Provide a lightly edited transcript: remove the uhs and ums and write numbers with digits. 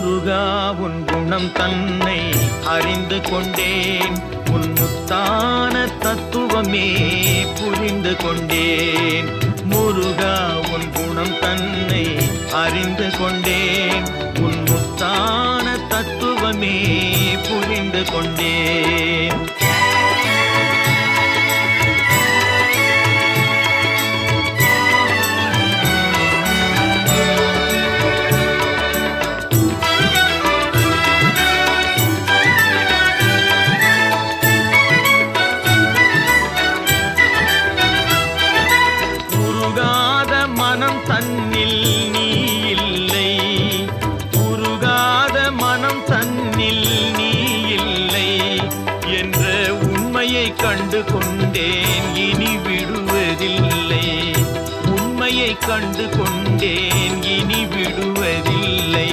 முருகா உன் குணம் தன்னை அறிந்து கொண்டேன், உன் முத்தான தத்துவமே புரிந்து கொண்டேன். முருகா உன் குணம் தன்னை அறிந்து கொண்டேன், உன் முத்தான தத்துவமே புரிந்து கொண்டேன். மனம் தன்னில் நீ இல்லை, உருகாத மனம் தன்னில் நீ இல்லை என்ற உண்மையை கண்டு கொண்டேன், இனி விடுவதில்லை. உண்மையை கண்டு கொண்டேன், இனி விடுவதில்லை.